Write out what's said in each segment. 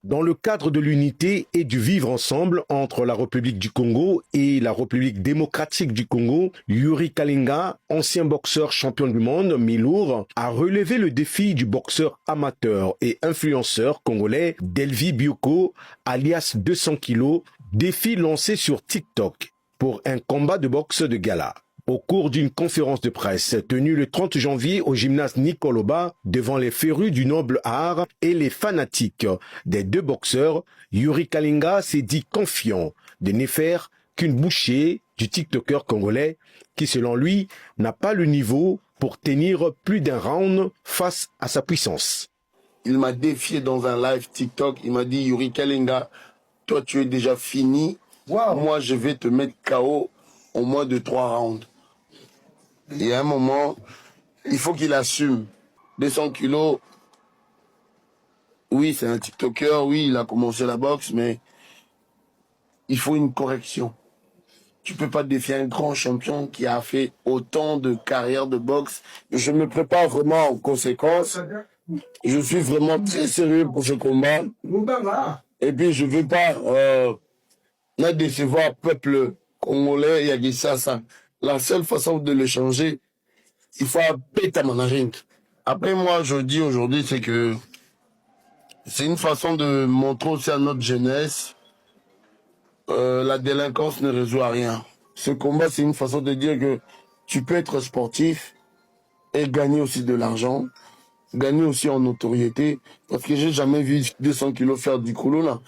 Dans le cadre de l'unité et du vivre ensemble entre la République du Congo et la République démocratique du Congo, Yuri Kalinga, ancien boxeur champion du monde mi-lourd, a relevé le défi du boxeur amateur et influenceur congolais Delvi Bioko, alias 200 kg, défi lancé sur TikTok pour un combat de boxe de gala. Au cours d'une conférence de presse tenue le 30 janvier au gymnase Nicoloba devant les férus du noble art et les fanatiques des deux boxeurs, Yuri Kalinga s'est dit confiant de ne faire qu'une bouchée du TikToker congolais qui, selon lui, n'a pas le niveau pour tenir plus d'un round face à sa puissance. Il m'a défié dans un live TikTok, il m'a dit Yuri Kalinga, toi tu es déjà fini, moi je vais te mettre KO au moins de 3 rounds. Et à un moment, il faut qu'il assume. 200 kilos, oui, c'est un TikToker, oui, il a commencé la boxe, mais il faut une correction. Tu peux pas défier un grand champion qui a fait autant de carrières de boxe. Je me prépare vraiment en conséquence. Je suis vraiment très sérieux pour ce combat. Et puis, je veux pas décevoir le peuple congolais. Il y a dit ça. La seule façon de le changer, il faut péter à managing. Après, moi, je dis aujourd'hui, c'est que c'est une façon de montrer aussi à notre jeunesse la délinquance ne résout rien. Ce combat, c'est une façon de dire que tu peux être sportif et gagner aussi de l'argent, gagner aussi en notoriété. Parce que j'ai jamais vu 200 kilos faire du couloir là.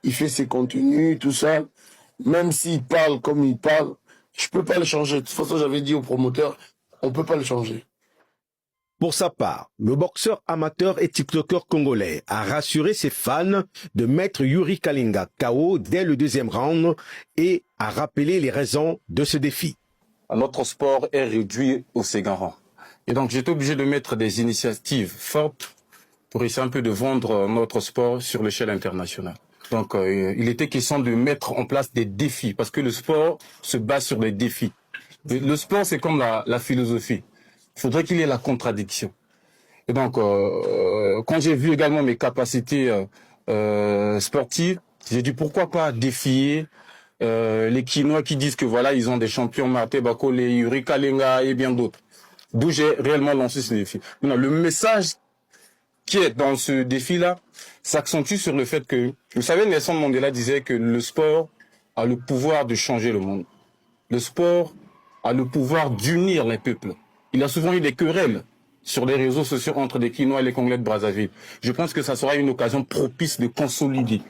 Il fait ses contenus, tout ça. Même s'il parle comme il parle, je peux pas le changer. De toute façon, j'avais dit au promoteur, on peut pas le changer. Pour sa part, le boxeur amateur et tiktoker congolais a rassuré ses fans de mettre Yuri Kalinga KO dès le deuxième round et a rappelé les raisons de ce défi. Notre sport est réduit au second rang. Et donc j'étais obligé de mettre des initiatives fortes pour essayer un peu de vendre notre sport sur l'échelle internationale. Donc il était question de mettre en place des défis, parce que le sport se base sur des défis. Le sport, c'est comme la philosophie. Il faudrait qu'il y ait la contradiction. Et donc, quand j'ai vu également mes capacités sportives, j'ai dit pourquoi pas défier les Kinois qui disent que voilà, ils ont des champions, Marté Bakole, Yuri Kalinga et bien d'autres. D'où j'ai réellement lancé ce défi. Maintenant, le message qui est dans ce défi-là s'accentue sur le fait que, vous savez, Nelson Mandela disait que le sport a le pouvoir de changer le monde. Le sport a le pouvoir d'unir les peuples. Il a souvent eu des querelles sur les réseaux sociaux entre les Kinois et les Congolais de Brazzaville. Je pense que ça sera une occasion propice de consolider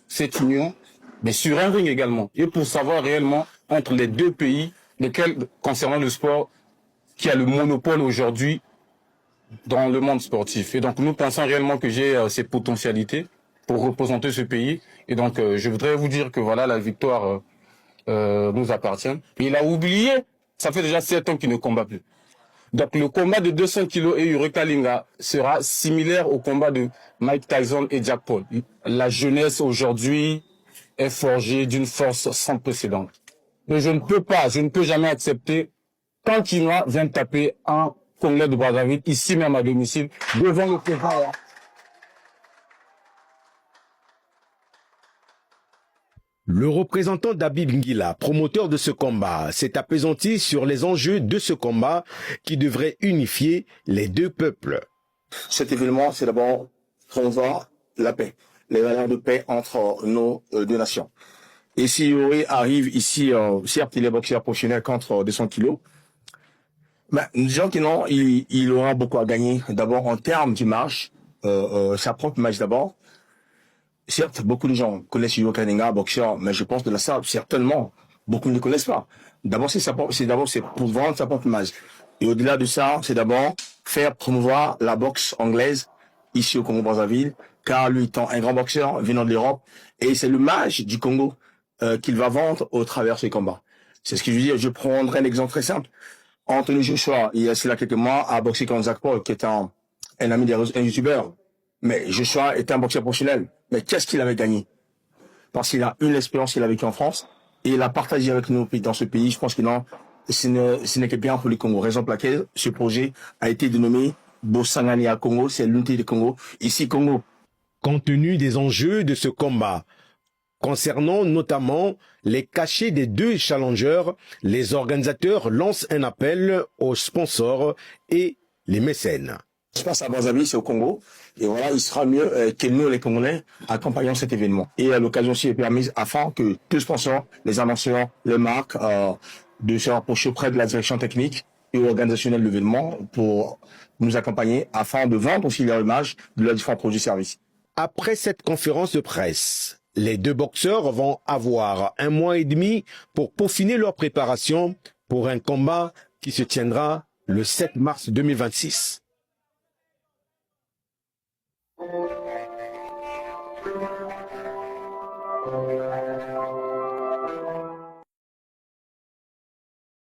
cette union, mais sur un ring également. Et pour savoir réellement entre les deux pays, lesquels, concernant le sport, qui a le monopole aujourd'hui dans le monde sportif. Et donc nous pensons réellement que j'ai ces potentialités pour représenter ce pays. Et donc je voudrais vous dire que voilà, la victoire nous appartient. Et il a oublié, ça fait déjà 7 ans qu'il ne combat plus. Donc le combat de 200 kilos et Yuri Kalinga sera similaire au combat de Mike Tyson et Jack Paul. La jeunesse aujourd'hui est forgée d'une force sans précédent. Et je ne peux jamais accepter qu'un Kinois vienne taper un Congolais de Brazzaville, ici même à domicile, devant le président. Le représentant d'Abib Ngila, promoteur de ce combat, s'est appesanti sur les enjeux de ce combat qui devrait unifier les deux peuples. Cet événement, c'est d'abord promouvoir la paix, les valeurs de paix entre nos deux nations. Et si Yuri arrive ici, certes, il est boxeur professionnel contre 200 kilos, mais disons que non, il aura beaucoup à gagner. D'abord, en termes d'image, sa propre image d'abord. Certes, beaucoup de gens connaissent Yuri Kalinga, boxeur, mais je pense que ça, certainement, beaucoup ne le connaissent pas. D'abord, c'est pour vendre sa propre image. Et au-delà de ça, c'est d'abord faire promouvoir la boxe anglaise ici au Congo-Brazzaville, car lui étant un grand boxeur venant de l'Europe, et c'est l'image du Congo qu'il va vendre au travers de ses combats. C'est ce que je veux dire. Je prendrai un exemple très simple. Anthony Joshua, il y a cela quelques mois, a boxé contre Zach Paul, qui est un ami des youtubeurs. Mais Joshua est un boxeur professionnel. Mais qu'est-ce qu'il avait gagné? Parce qu'il a une expérience qu'il a vécue en France et il a partagé avec nous dans ce pays. Je pense que non, ce n'est que bien pour le Congo. Raison pour laquelle ce projet a été dénommé Bosangani à Congo, c'est l'unité du Congo. Ici, Congo, compte tenu des enjeux de ce combat. Concernant notamment les cachets des deux challengers, les organisateurs lancent un appel aux sponsors et les mécènes. Ce qui se passe à Brazzaville, c'est au Congo. Et voilà, il sera mieux que nous, les Congolais, accompagnant cet événement. Et l'occasion aussi est permise afin que tous les sponsors, les annonceurs, les marques, de se rapprocher auprès de la direction technique et organisationnelle de l'événement pour nous accompagner afin de vendre aussi leur image de leurs différents produits et services. Après cette conférence de presse, les deux boxeurs vont avoir 1 mois et demi pour peaufiner leur préparation pour un combat qui se tiendra le 7 mars 2026.